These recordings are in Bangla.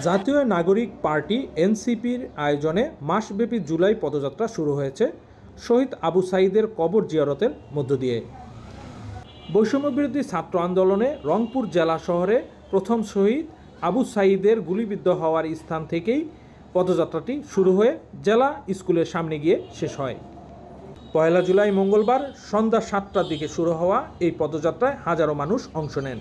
জাতীয় নাগরিক পার্টি এনসিপির আয়োজনে মাসব্যাপী জুলাই পদযাত্রা শুরু হয়েছে শহীদ আবু সাঈদের কবর জিয়ারতের মধ্য দিয়ে। বৈষম্যবিরোধী ছাত্র আন্দোলনে রংপুর জেলা শহরে প্রথম শহীদ আবু সাঈদের গুলিবিদ্ধ হওয়ার স্থান থেকেই পদযাত্রাটি শুরু হয়ে জেলা স্কুলের সামনে গিয়ে শেষ হয়। 1 জুলাই মঙ্গলবার সন্ধ্যা 7টার দিকে শুরু হওয়া এই পদযাত্রায় হাজারো মানুষ অংশ নেন।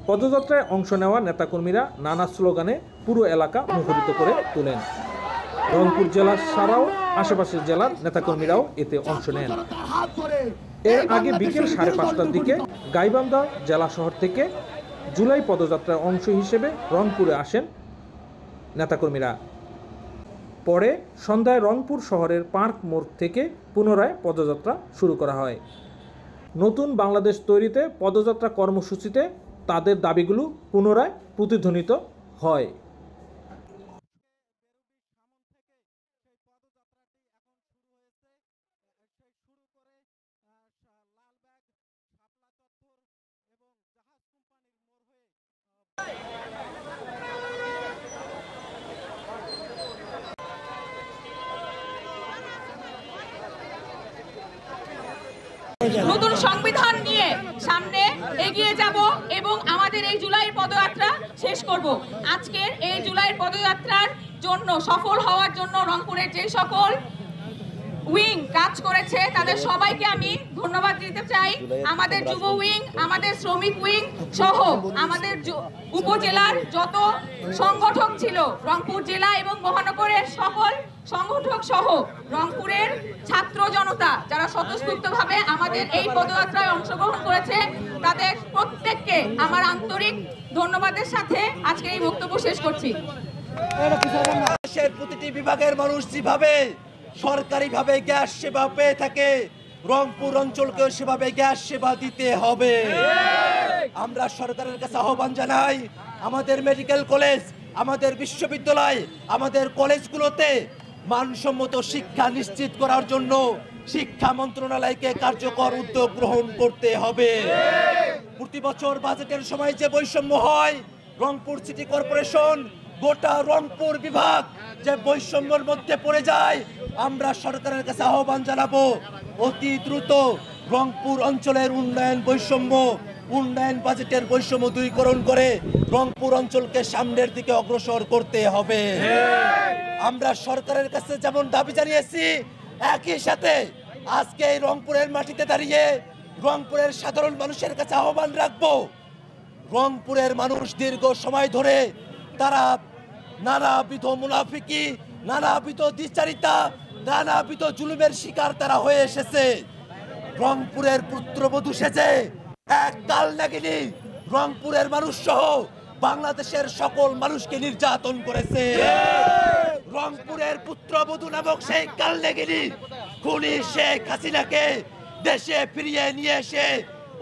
পদযাত্রায় অংশ নেওয়া নেতাকর্মীরা নানা স্লোগানে পুরো এলাকা মুখরিত করে তোলেন। রংপুর জেলা ছাড়াও আশেপাশের জেলার নেতাকর্মীরাও এতে অংশ নেন। এর আগে বিকেল 5:30টার দিকে গাইবান্ধা জেলা শহর থেকে জুলাই পদযাত্রার অংশ হিসেবে রংপুরে আসেন নেতাকর্মীরা। পরে সন্ধ্যায় রংপুর শহরের পার্ক মোড় থেকে পুনরায় পদযাত্রা শুরু করা হয়। নতুন বাংলাদেশ তৈরিতে পদযাত্রা কর্মসূচিতে তাদের দাবিগুলো পুনরায় প্রতিধ্বনিত হয়। নতুন সংবিধান নিয়ে সামনে এগিয়ে যাব এবং আমাদের এই জুলাই পদযাত্রা শেষ করব। আজকের এই জুলাই পদযাত্রার জন্য সফল হওয়ার জন্য রংপুরের যে সকল উইং কাজ করেছে তাদের সবাইকে আমি ধন্যবাদ দিতে চাই। আমাদের যুব উইং, আমাদের শ্রমিক উইং সহ আমাদের উপজেলার যত সংগঠক ছিল, রংপুর জেলা এবং মহানগরের সকল সংগঠক সহ রংপুরের ছাত্র জনতা যারা স্বতঃস্ফূর্তভাবে আমাদের এই পদযাত্রায় অংশগ্রহণ করেছে তাদের প্রত্যেককে আমার আন্তরিক ধন্যবাদের সাথে আজকে এই বক্তব্য শেষ করছি। দেশের প্রতিটি বিভাগের মানুষ যেভাবে সরকারিভাবে গ্যাস সেবা পেয়ে থাকে, রংপুর অঞ্চলকে সেভাবে গ্যাস সেবা দিতে হবে। আমরা সরকারের কাছে আহ্বান জানাই, আমাদের মেডিকেল কলেজ, আমাদের বিশ্ববিদ্যালয়, আমাদের কলেজগুলোতে মানসম্মত শিক্ষা নিশ্চিত করার জন্য শিক্ষা মন্ত্রণালয়কে কার্যকর উদ্যোগ গ্রহণ করতে হবে। প্রতি বছর বাজেটের সময় যে বৈষম্য হয়, রংপুর সিটি কর্পোরেশন গোটা রংপুর বিভাগ যে বৈষম্যের মধ্যে পড়ে যায়, আমরা সরকারের কাছে আহ্বান জানাবো অতি দ্রুত রংপুর অঞ্চলের উন্নয়ন বাজেটের বৈষম্য দূরীকরণ করে রংপুর অঞ্চলকে সামনের দিকে অগ্রসর করতে হবে। আমরা সরকারের কাছে যেমন দাবি জানিয়েছি, একই সাথে আজকে এই রংপুরের মাটিতে দাঁড়িয়ে রংপুরের সাধারণ মানুষের কাছে আহ্বান রাখবো, রংপুরের মানুষ দীর্ঘ সময় ধরে তারা নানাবিধ মুনাফিকি, নানাবিধ দ্বিচারিতা, নানাবিধ জুলুমের শিকার তারা হয়ে এসেছে। রংপুরের পুত্রবধূ সেজে এক কাল নাগিনী রংপুরের মানুষ সহ বাংলাদেশের সকল মানুষকে নির্যাতন করেছে। রংপুরের পুত্রবধূ নামক সেই কাল নাগিনী খুনি শেখ হাসিনাকে দেশে ফিরিয়ে নিয়ে এসে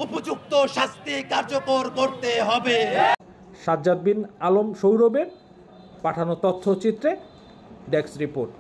উপযুক্ত শাস্তি কার্যকর করতে হবে। সাজ্জাদ বিন আলম সৌরভের পাঠানো তথ্যচিত্রে ডেস্ক রিপোর্ট।